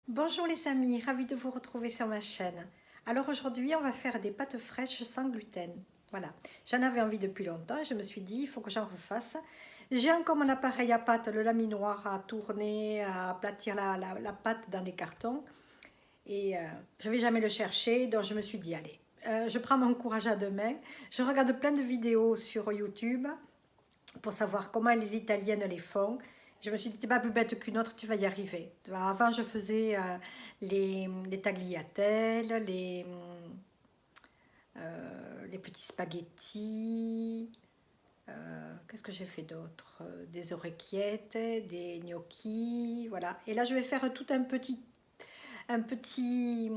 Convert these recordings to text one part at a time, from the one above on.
Bonjour les amis, ravie de vous retrouver sur ma chaîne. Alors aujourd'hui on va faire des pâtes fraîches sans gluten. Voilà, j'en avais envie depuis longtemps et je me suis dit il faut que j'en refasse. J'ai encore mon appareil à pâte, le laminoir à tourner, à aplatir la pâte dans les cartons. Et je ne vais jamais le chercher, donc je me suis dit allez, je prends mon courage à deux mains. Je regarde plein de vidéos sur YouTube pour savoir comment les Italiennes les font. Je me suis dit, t'es pas plus bête qu'une autre, tu vas y arriver. Avant, je faisais les tagliatelles, les petits spaghettis. Qu'est-ce que j'ai fait d'autre? Des orecchiettes, des gnocchis, voilà. Et là, je vais faire tout un petit, un petit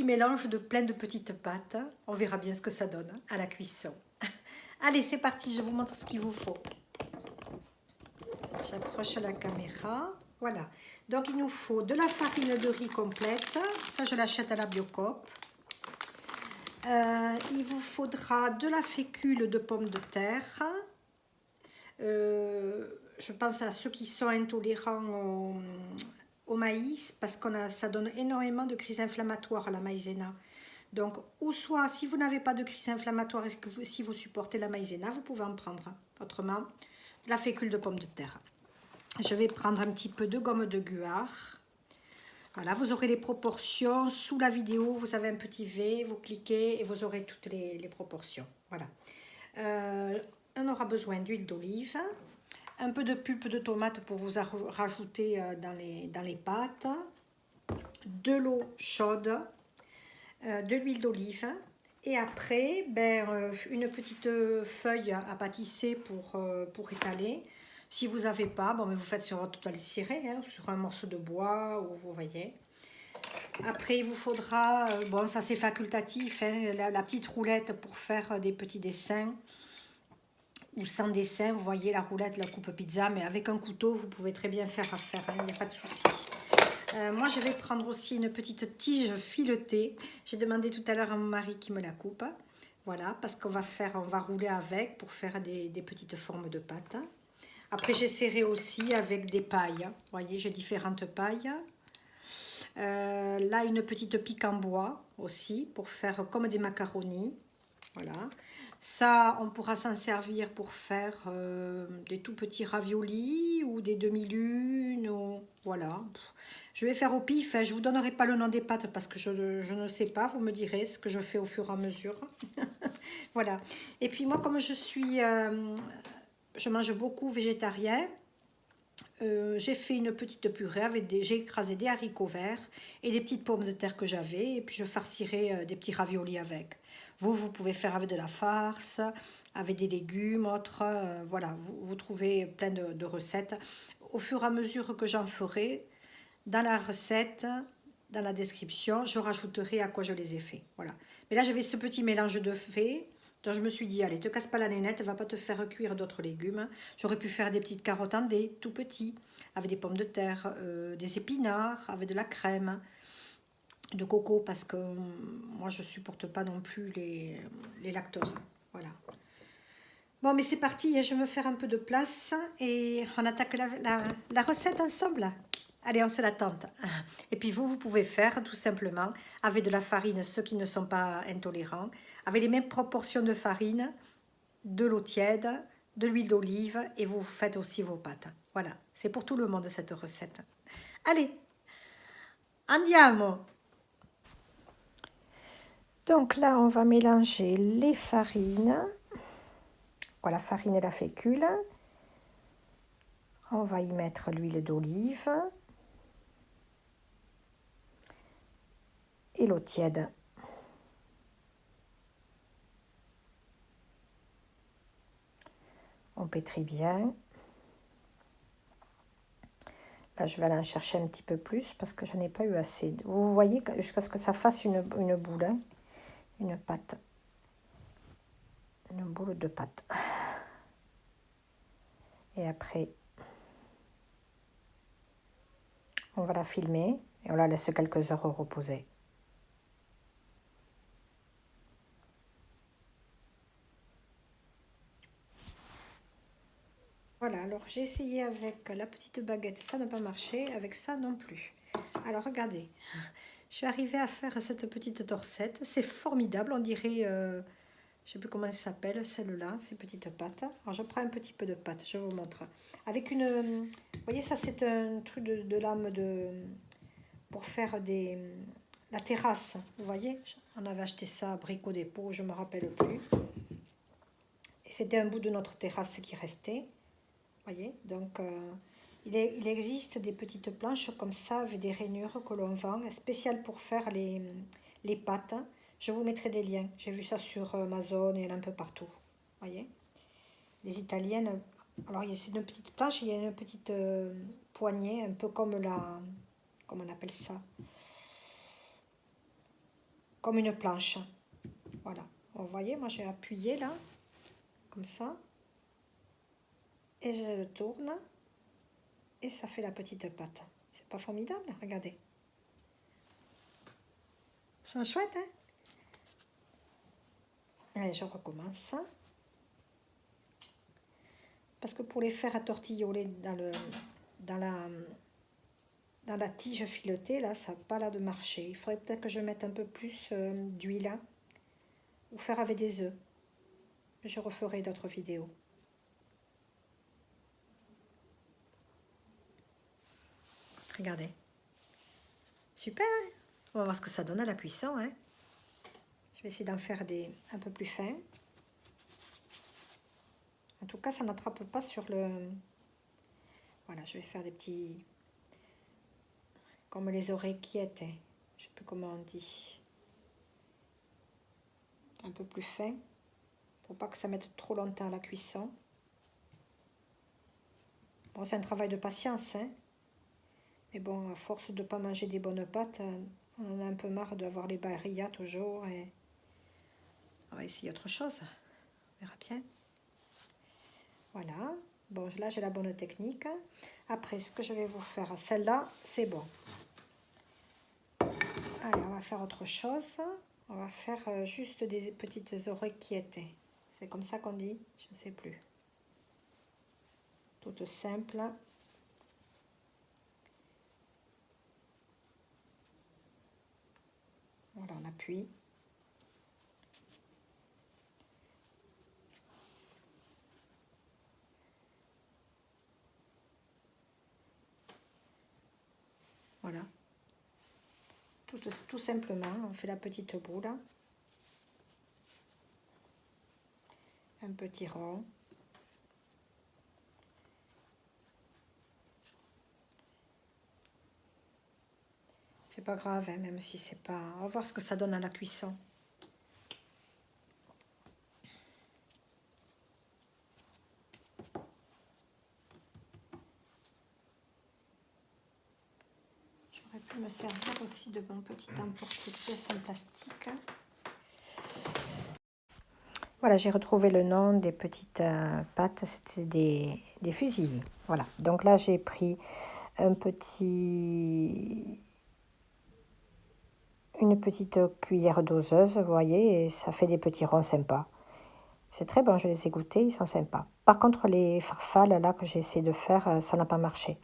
mélange de plein de petites pâtes. On verra bien ce que ça donne à la cuisson. Allez, c'est parti, je vous montre ce qu'il vous faut. J'approche la caméra. Voilà. Donc, il nous faut de la farine de riz complète. Ça, je l'achète à la Biocoop. Il vous faudra de la fécule de pommes de terre. Je pense à ceux qui sont intolérants au maïs parce que ça donne énormément de crises inflammatoires à la maïzena. Donc, ou soit, si vous n'avez pas de crise inflammatoire et que si vous supportez la maïzena, vous pouvez en prendre. Autrement, la fécule de pommes de terre. Je vais prendre un petit peu de gomme de guar. Voilà, vous aurez les proportions sous la vidéo. Vous avez un petit V, vous cliquez et vous aurez toutes les proportions. Voilà. On aura besoin d'huile d'olive, un peu de pulpe de tomate pour vous rajouter dans les pâtes, de l'eau chaude, de l'huile d'olive. Et après, une petite feuille à pâtisser pour étaler. Si vous n'avez pas, bon, mais vous faites sur votre toile cirée, hein, sur un morceau de bois, ou vous voyez. Après, il vous faudra, bon, ça c'est facultatif, hein, la petite roulette pour faire des petits dessins. Ou sans dessin, vous voyez la roulette, la coupe pizza, mais avec un couteau, vous pouvez très bien faire affaire, hein, il n'y a pas de souci. Moi, je vais prendre aussi une petite tige filetée. J'ai demandé tout à l'heure à mon mari qui me la coupe. Voilà, parce on va rouler avec pour faire des petites formes de pâte. Après, j'essaierai aussi avec des pailles. Vous voyez, j'ai différentes pailles. Là, une petite pique en bois aussi pour faire comme des macaronis. Voilà. Ça, on pourra s'en servir pour faire des tout petits raviolis ou des demi-lunes. Voilà. Je vais faire au pif. Hein. Je ne vous donnerai pas le nom des pâtes parce que je ne sais pas. Vous me direz ce que je fais au fur et à mesure. Voilà. Et puis moi, comme je mange beaucoup végétarien, j'ai fait une petite purée j'ai écrasé des haricots verts et des petites pommes de terre que j'avais et puis je farcirai des petits raviolis avec. Vous pouvez faire avec de la farce, avec des légumes, autres, voilà, vous trouvez plein de recettes. Au fur et à mesure que j'en ferai, dans la recette, dans la description, je rajouterai à quoi je les ai fait. Voilà. Mais là, j'avais ce petit mélange de fées. Donc je me suis dit, allez, te casse pas la nénette, va pas te faire cuire d'autres légumes. J'aurais pu faire des petites carottes en dés, tout petits, avec des pommes de terre, des épinards, avec de la crème, de coco, parce que moi je supporte pas non plus les lactoses. Voilà. Bon, mais c'est parti, je vais me faire un peu de place et on attaque la recette ensemble. Allez, on se la tente. Et puis vous pouvez faire tout simplement avec de la farine, ceux qui ne sont pas intolérants, avec les mêmes proportions de farine, de l'eau tiède, de l'huile d'olive et vous faites aussi vos pâtes. Voilà, c'est pour tout le monde cette recette. Allez, andiamo! Donc là, on va mélanger les farines. Voilà, la farine et la fécule. On va y mettre l'huile d'olive et l'eau tiède. On pétrit bien. Là, je vais aller en chercher un petit peu plus parce que je n'ai pas eu assez. Vous voyez, jusqu'à ce que ça fasse une boule, hein, une pâte. Une boule de pâte. Et après, on va la filmer et on la laisse quelques heures reposer. Voilà, alors j'ai essayé avec la petite baguette, ça n'a pas marché, avec ça non plus. alors regardez. Je suis arrivée à faire cette petite dorsette. C'est formidable, on dirait, je ne sais plus comment elle s'appelle, celle-là, ces petites pâtes. Alors je prends un petit peu de pâte, je vous montre. Avec une, vous voyez ça c'est un truc de lame pour faire la terrasse. Vous voyez, on avait acheté ça à Brico Dépôt, je ne me rappelle plus. Et c'était un bout de notre terrasse qui restait. Vous voyez, donc il existe des petites planches comme ça avec des rainures que l'on vend, spéciales pour faire les pâtes. Je vous mettrai des liens. J'ai vu ça sur Amazon et un peu partout. Vous voyez, les Italiennes. Alors c'est une petite planche, il y a une petite poignée, un peu comme comment on appelle ça, comme une planche. Voilà. Vous voyez, moi j'ai appuyé là, comme ça, et je le tourne. Et ça fait la petite pâte. C'est pas formidable? Regardez. C'est chouette, hein? Allez, je recommence. Parce que pour les faire à tortilloler dans la tige filetée, là, ça n'a pas l'air de marcher. Il faudrait peut-être que je mette un peu plus d'huile ou faire avec des œufs. Je referai d'autres vidéos. Regardez. Super, hein? On va voir ce que ça donne à la cuisson, hein? Je vais essayer d'en faire un peu plus fins. En tout cas, ça n'attrape pas sur le... Voilà, je vais faire des petits... Comme les oreillettes. Je ne sais plus comment on dit. Un peu plus fin. Pour pas que ça mette trop longtemps à la cuisson. Bon, c'est un travail de patience, hein. Mais bon, à force de ne pas manger des bonnes pâtes, on en a un peu marre d'avoir les barilla toujours. Et... On va essayer autre chose. On verra bien. Voilà. Bon, là, j'ai la bonne technique. Après, ce que je vais vous faire, celle-là, c'est bon. Allez, on va faire autre chose. On va faire juste des petites oreillettes. C'est comme ça qu'on dit? Je ne sais plus. Toute simple. Voilà, on appuie. Voilà. Tout simplement, on fait la petite boule. Un petit rond. C'est pas grave, hein, même si c'est pas... On va voir ce que ça donne à la cuisson. J'aurais pu me servir aussi de mon petit emporte-pièce en plastique. Voilà, j'ai retrouvé le nom des petites pâtes, c'était des fusillis. Voilà, donc là j'ai pris une petite cuillère doseuse, vous voyez, et ça fait des petits ronds sympas. C'est très bon, je les ai goûtés, ils sont sympas. Par contre, les farfales là que j'ai essayé de faire, ça n'a pas marché.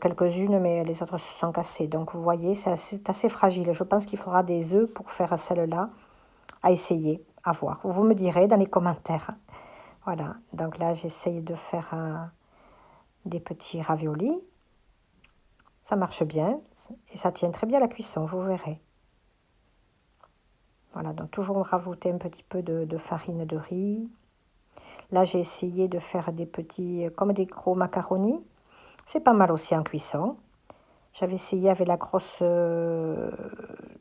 Quelques-unes, mais les autres se sont cassées. Donc vous voyez, c'est assez fragile. Je pense qu'il faudra des œufs pour faire celle-là, à essayer, à voir. Vous me direz dans les commentaires. Voilà, donc là j'essaye de faire des petits raviolis. Ça marche bien et ça tient très bien à la cuisson, vous verrez. Voilà, donc toujours rajouter un petit peu de farine de riz. Là j'ai essayé de faire des petits, comme des gros macaronis. C'est pas mal aussi en cuisson. J'avais essayé avec la grosse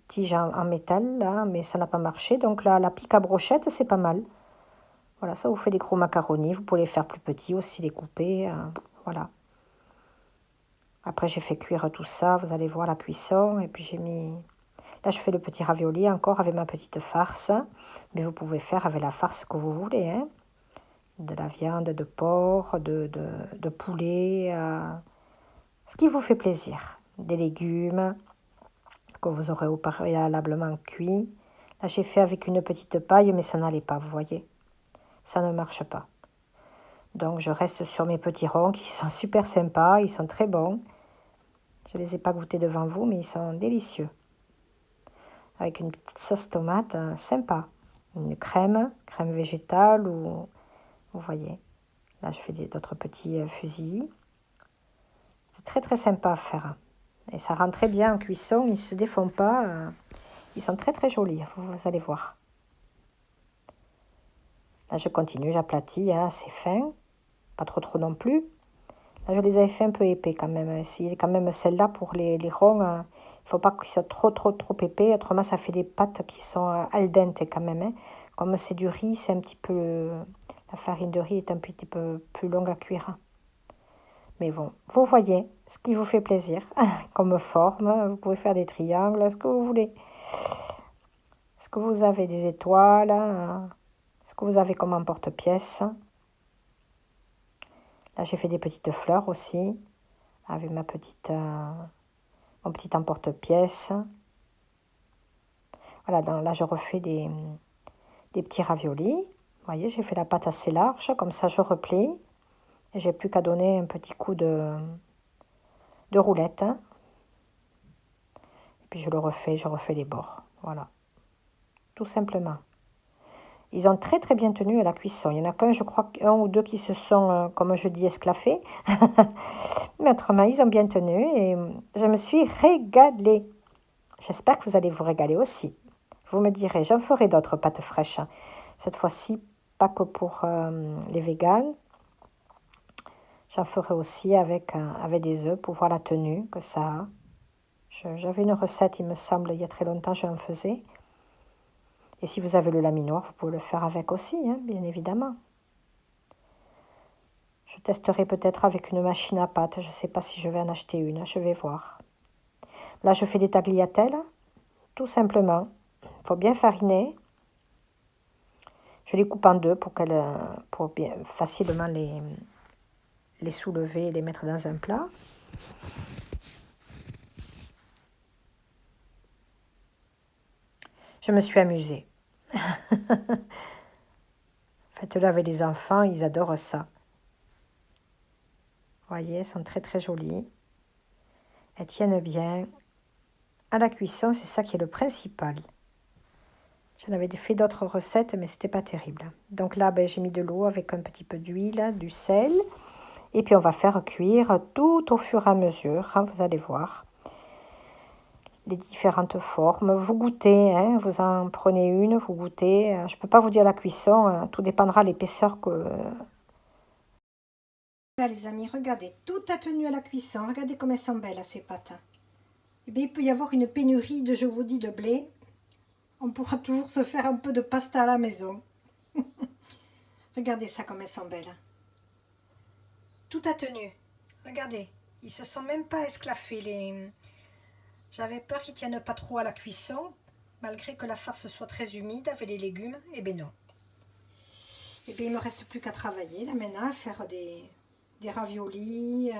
tige en métal, là, mais ça n'a pas marché. Donc là, la pique à brochette, c'est pas mal. Voilà, ça vous fait des gros macaronis. Vous pouvez les faire plus petits aussi, les couper. Voilà. Après, j'ai fait cuire tout ça. Vous allez voir la cuisson. Et puis, j'ai mis... Là, je fais le petit ravioli encore avec ma petite farce. Mais vous pouvez faire avec la farce que vous voulez. Hein. De la viande, de porc, de poulet. Ce qui vous fait plaisir. Des légumes que vous aurez au préalablement cuit. Là, j'ai fait avec une petite paille, mais ça n'allait pas, vous voyez. Ça ne marche pas. Donc, je reste sur mes petits ronds qui sont super sympas. Ils sont très bons. Je ne les ai pas goûtés devant vous, mais ils sont délicieux. Avec une petite sauce tomate sympa. Une crème végétale ou... Vous voyez, là je fais d'autres petits fusils. C'est très très sympa à faire. Et ça rend très bien en cuisson, ils ne se défont pas. Ils sont très très jolis, vous allez voir. Là je continue, j'aplatis, c'est fin. Pas trop trop non plus. Là je les avais fait un peu épais quand même. C'est quand même celle-là pour les ronds. Il ne faut pas qu'ils soient trop épais. Autrement ça fait des pâtes qui sont al dente quand même. Hein. Comme c'est du riz, c'est un petit peu... La farine de riz est un petit peu plus longue à cuire. Mais bon, vous voyez ce qui vous fait plaisir comme forme. Vous pouvez faire des triangles, ce que vous voulez. Est-ce que vous avez des étoiles? Est-ce que vous avez comme emporte-pièce? Là, j'ai fait des petites fleurs aussi, avec mon petit emporte-pièce. Voilà, là, je refais des petits raviolis. Vous voyez, j'ai fait la pâte assez large, comme ça, je replie. Et j'ai plus qu'à donner un petit coup de roulette. Et puis, je refais les bords. Voilà, tout simplement. Ils ont très très bien tenu à la cuisson. Il y en a qu'un, je crois, un ou deux qui se sont, comme je dis, esclaffés. Mais autrement, ils ont bien tenu et je me suis régalée. J'espère que vous allez vous régaler aussi. Vous me direz, j'en ferai d'autres pâtes fraîches. Cette fois-ci, pas que pour les véganes. J'en ferai aussi avec des œufs pour voir la tenue que ça a. J'avais une recette, il me semble, il y a très longtemps, j'en faisais. Et si vous avez le laminoir, vous pouvez le faire avec aussi, hein, bien évidemment. Je testerai peut-être avec une machine à pâte. Je ne sais pas si je vais en acheter une, je vais voir. Là, je fais des tagliatelles, tout simplement. Il faut bien fariner. Je les coupe en deux pour bien facilement les soulever et les mettre dans un plat. Je me suis amusée. Faites-le avec les enfants, ils adorent ça. Vous voyez, elles sont très très jolies. Elles tiennent bien. À la cuisson, c'est ça qui est le principal. J'en avais fait d'autres recettes, mais c'était pas terrible. Donc là, j'ai mis de l'eau avec un petit peu d'huile, du sel. Et puis on va faire cuire tout au fur et à mesure, hein, vous allez voir. Les différentes formes. Vous goûtez, hein, vous en prenez une, vous goûtez. Je ne peux pas vous dire la cuisson, tout dépendra de l'épaisseur que... Là les amis, regardez, tout a tenu à la cuisson. Regardez comme elles sont belles ces pâtes. Eh bien, il peut y avoir une pénurie de, je vous dis, de blé. On pourra toujours se faire un peu de pasta à la maison. Regardez ça comme elles sont belles. Tout a tenu. Regardez, ils se sont même pas esclaffés. J'avais peur qu'ils tiennent pas trop à la cuisson, malgré que la farce soit très humide avec les légumes. Eh bien non. Eh bien il me reste plus qu'à travailler là maintenant, à faire des raviolis.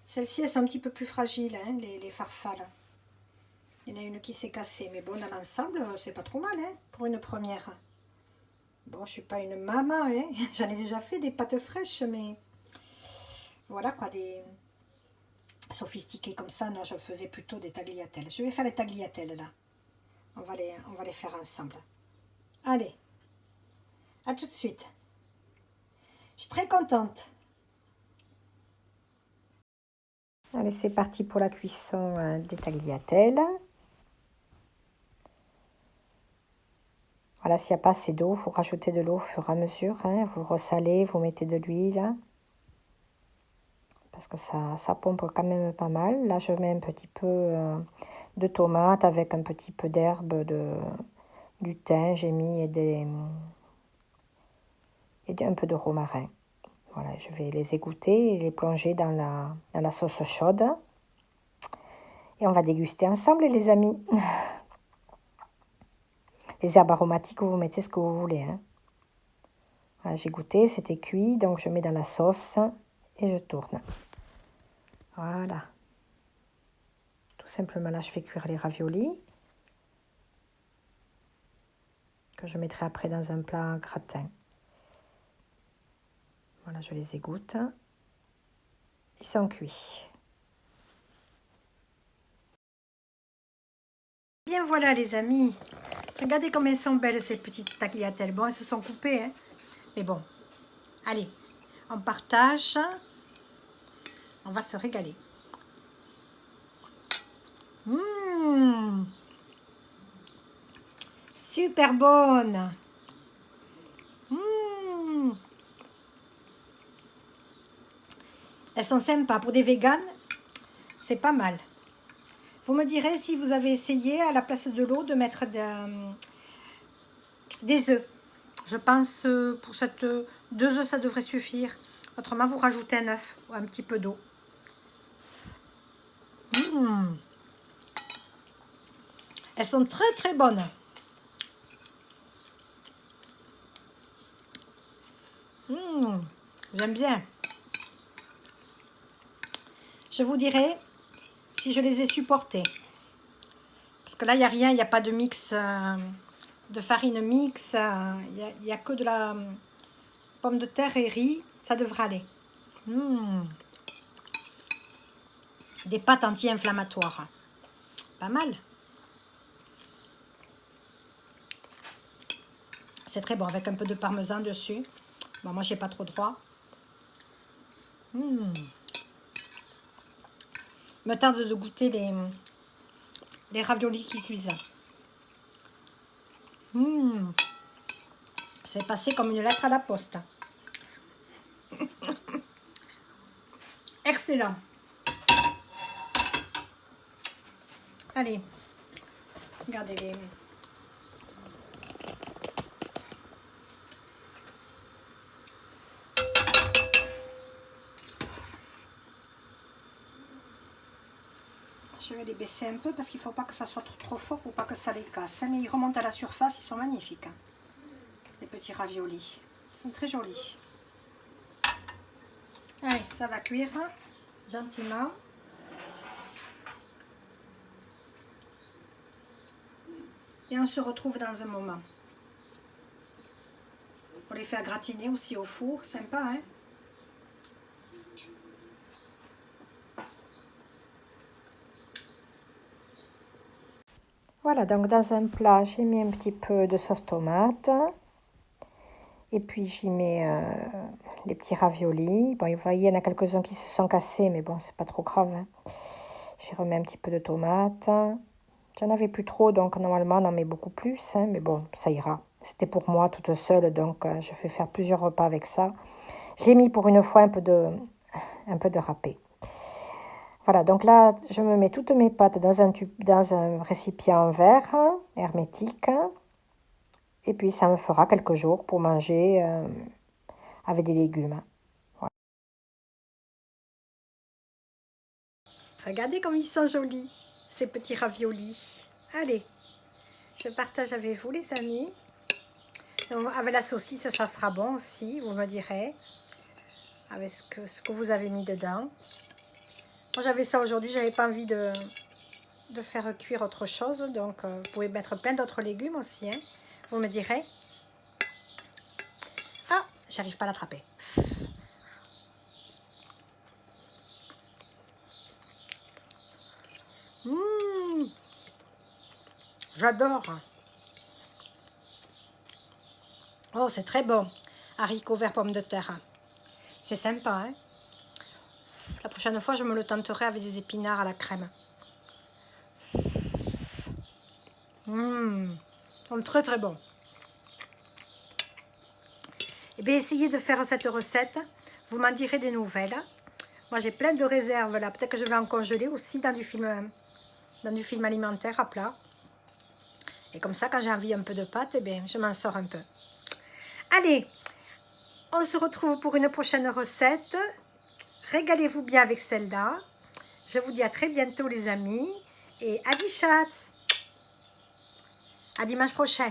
Celles-ci elles sont un petit peu plus fragiles, hein, les farfales. Il y en a une qui s'est cassée, mais bon dans l'ensemble c'est pas trop mal, hein, pour une première. Bon, je suis pas une maman, hein. J'en ai déjà fait des pâtes fraîches, mais voilà quoi, des sophistiquées comme ça. Non, je faisais plutôt des tagliatelles. Je vais faire les tagliatelles là. On va les faire ensemble. Allez, à tout de suite. Je suis très contente. Allez, c'est parti pour la cuisson des tagliatelles. Voilà, s'il n'y a pas assez d'eau, vous rajoutez de l'eau au fur et à mesure. Hein. Vous ressalez, vous mettez de l'huile. Parce que ça pompe quand même pas mal. Là, je mets un petit peu de tomate avec un petit peu d'herbe, du thym, j'ai mis et un peu de romarin. Voilà, je vais les égoutter et les plonger dans la sauce chaude. Et on va déguster ensemble, les amis. Les herbes aromatiques, vous mettez ce que vous voulez. Hein. Voilà, j'ai goûté, c'était cuit, donc je mets dans la sauce et je tourne. Voilà. Tout simplement, là, je fais cuire les raviolis. Que je mettrai après dans un plat gratin. Voilà, je les égoutte. Ils sont cuits. Bien voilà les amis, regardez comme elles sont belles ces petites tagliatelles. Bon, elles se sont coupées, hein. Mais bon, allez, on partage, on va se régaler. Super bonne. Elles sont sympas, pour des véganes, c'est pas mal. Vous me direz si vous avez essayé à la place de l'eau de mettre des œufs. Je pense pour cette 2 œufs ça devrait suffire. Autrement vous rajoutez un œuf ou un petit peu d'eau. Elles sont très très bonnes. J'aime bien. Je vous dirai si je les ai supportées. Parce que là, il n'y a rien, il n'y a pas de mix, de farine mix. Il n'y a que de la pomme de terre et riz. Ça devrait aller. Des pâtes anti-inflammatoires. Pas mal. C'est très bon, avec un peu de parmesan dessus. Bon, moi, je n'ai pas trop droit. Me tarde de goûter les raviolis qui cuisent. C'est passé comme une lettre à la poste. Excellent. Allez, regardez-les. Je vais les baisser un peu parce qu'il ne faut pas que ça soit trop fort pour pas que ça les casse. Mais ils remontent à la surface, ils sont magnifiques. Les petits raviolis. Ils sont très jolis. Allez, ça va cuire gentiment. Et on se retrouve dans un moment. On les fait gratiner aussi au four, sympa, hein? Voilà, donc dans un plat, j'ai mis un petit peu de sauce tomate. Et puis j'y mets les petits raviolis. Bon, vous voyez, il y en a quelques-uns qui se sont cassés, mais bon, c'est pas trop grave, hein. J'y remets un petit peu de tomate. J'en avais plus trop, donc normalement on en met beaucoup plus, hein, mais bon, ça ira. C'était pour moi toute seule, donc je vais faire plusieurs repas avec ça. J'ai mis pour une fois un peu de râpé. Voilà, donc là, je me mets toutes mes pâtes dans un récipient en verre hermétique. Et puis, ça me fera quelques jours pour manger avec des légumes. Voilà. Regardez comme ils sont jolis, ces petits raviolis. Allez, je partage avec vous, les amis. Donc, avec la saucisse, ça sera bon aussi, vous me direz. Avec ce que vous avez mis dedans. Moi, j'avais ça aujourd'hui, j'avais pas envie de faire cuire autre chose. Donc, vous pouvez mettre plein d'autres légumes aussi, hein. Vous me direz. Ah, j'arrive pas à l'attraper. J'adore. Oh, c'est très bon. Haricots verts, pommes de terre. C'est sympa, hein? La prochaine fois, je me le tenterai avec des épinards à la crème. C'est très très bon. Eh bien, essayez de faire cette recette. Vous m'en direz des nouvelles. Moi, j'ai plein de réserves là. Peut-être que je vais en congeler aussi dans du film alimentaire à plat. Et comme ça, quand j'ai envie un peu de pâte, eh bien, je m'en sors un peu. Allez, on se retrouve pour une prochaine recette. Régalez-vous bien avec celle-là. Je vous dis à très bientôt, les amis. Et à die Schatz. À dimanche prochain.